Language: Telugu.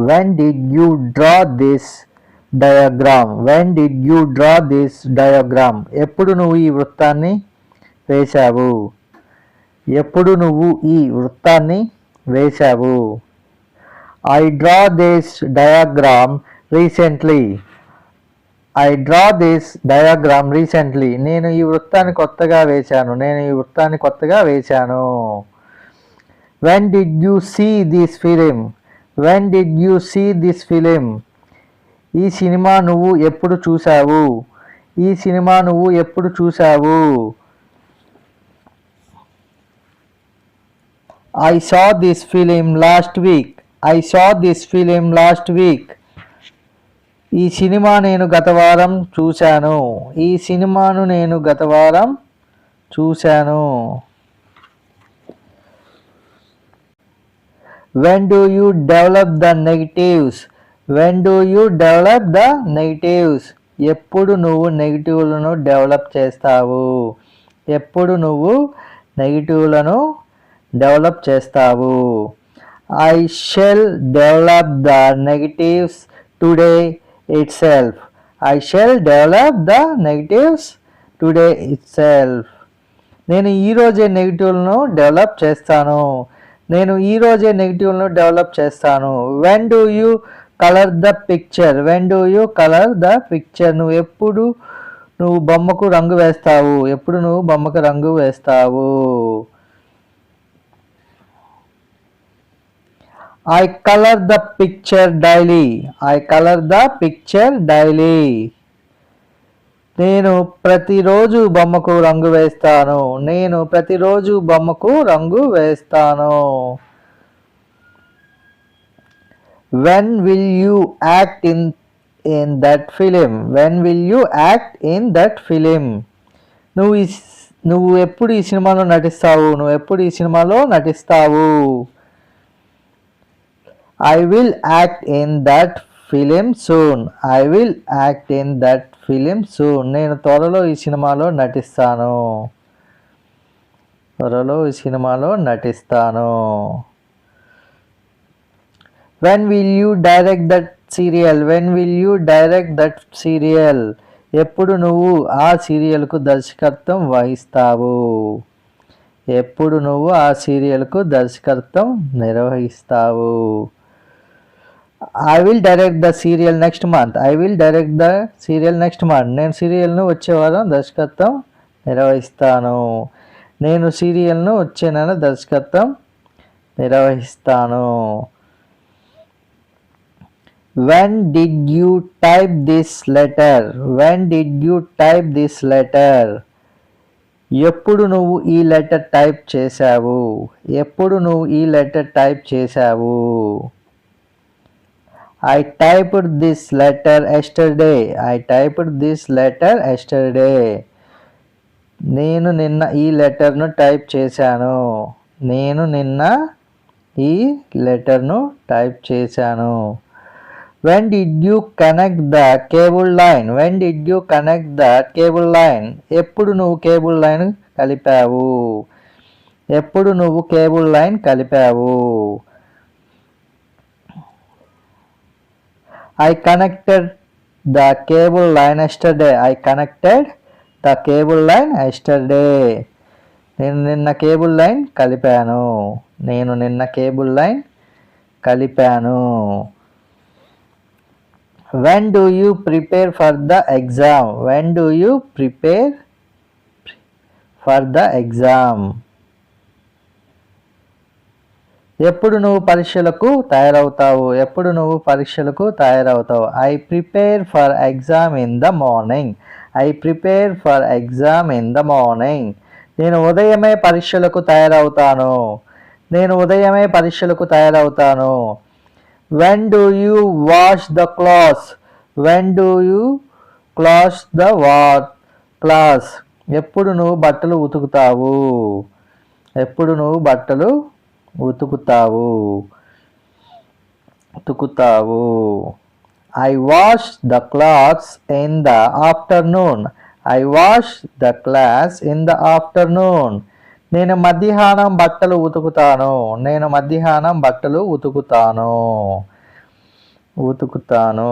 When did you draw this diagram? When did you draw this diagram? ఎప్పుడు నువ్వు ఈ వృత్తాన్ని వేశావు? ఎప్పుడు నువ్వు ఈ వృత్తాన్ని వేశావు? I draw this diagram recently. I draw this diagram recently. నేను ఈ వృత్తాన్ని కొత్తగా వేశాను. నేను ఈ వృత్తాన్ని కొత్తగా వేశాను. When did you see this film? When did you see this film? ఈ సినిమా నువ్వు ఎప్పుడు చూసావు? ఈ సినిమా నువ్వు ఎప్పుడు చూసావు? I saw this film last week. I saw this film last week. ఈ సినిమా నేను గత వారం చూశాను. ఈ సినిమాను నేను గత వారం చూశాను. When do you develop the negatives? When do you develop the negatives? ఎప్పుడు నువ్వు నెగిటివ్లను డెవలప్ చేస్తావు? ఎప్పుడు నువ్వు నెగిటివ్లను డెవలప్ చేస్తావు? I shall develop the negatives today itself. I shall develop the negatives today itself. నేను ఈరోజే నెగిటివ్లను డెవలప్ చేస్తాను. నేను ఈరోజే నెగిటివ్లను డెవలప్ చేస్తాను. When do you color the picture? When do you color the picture? నువ్వు ఎప్పుడు నువ్వు బొమ్మకు రంగు వేస్తావు? ఎప్పుడు నువ్వు బొమ్మకు రంగు వేస్తావు? I color the picture daily. I color the picture daily. నేను ప్రతిరోజు బొమ్మకు రంగు వేస్తాను. నేను ప్రతిరోజు బొమ్మకు రంగు వేస్తాను. When will you act in that film? When will you act in that film? నువ్వు ఎప్పుడు ఈ సినిమాలో నటిస్తావు? నువ్వు ఎప్పుడు ఈ సినిమాలో నటిస్తావు? I will act in that film soon. I will act in that film soon. నేను త్వరలో ఈ సినిమాలో నటిస్తాను. త్వరలో ఈ సినిమాలో నటిస్తాను. When will you direct that serial? When will you direct that serial? ఎప్పుడు నువ్వు ఆ సీరియల్కు దర్శకత్వం వహిస్తావు? ఎప్పుడు నువ్వు ఆ సీరియల్కు దర్శకత్వం నిర్వహిస్తావు? I will direct the serial next month. I will direct the serial next month. నేను సీరియల్ను వచ్చే వారం దర్శకత్వం నిర్వహిస్తాను. నేను సీరియల్ను వచ్చే నెల దర్శకత్వం నిర్వహిస్తాను. When did you type this letter? When did you type this letter? ఎప్పుడు నువ్వు ఈ లెటర్ టైప్ చేశావు? ఎప్పుడు నువ్వు ఈ లెటర్ టైప్ చేశావు? I typed this letter yesterday. I typed this letter yesterday. నేను నిన్న ఈ లెటర్ను టైప్ చేశాను. నేను నిన్న ఈ లెటర్ను టైప్ చేశాను. When did you connect the cable line? When did you connect the cable line? ఎప్పుడు నువ్వు కేబుల్ లైన్ కలిపావు? ఎప్పుడు నువ్వు కేబుల్ లైన్ కలిపావు? I connected the cable line yesterday. I connected the cable line yesterday. నేను నిన్న కేబుల్ లైన్ కలిపాను. నేను నిన్న కేబుల్ లైన్ కలిపాను. When do you prepare for the exam? When do you prepare for the exam? ఎప్పుడు నువ్వు పరీక్షలకు తయారవుతావు? ఎప్పుడు నువ్వు పరీక్షలకు తయారవుతావు? I prepare for exam in the morning. I prepare for exam in the morning. నేను ఉదయమే పరీక్షలకు తయారవుతాను. నేను ఉదయమే పరీక్షలకు తయారవుతాను. When do you wash the clothes? When do you close the clothes? ఎప్పుడు నువ్వు బట్టలు ఉతుకుతావు? ఎప్పుడు నువ్వు బట్టలు ఉతుకుతావు? I wash the clothes in the afternoon. I wash the clothes in the afternoon. నేను మధ్యాహ్నం బట్టలు ఉతుకుతాను. నేను మధ్యాహ్నం బట్టలు ఉతుకుతాను. ఉతుకుతాను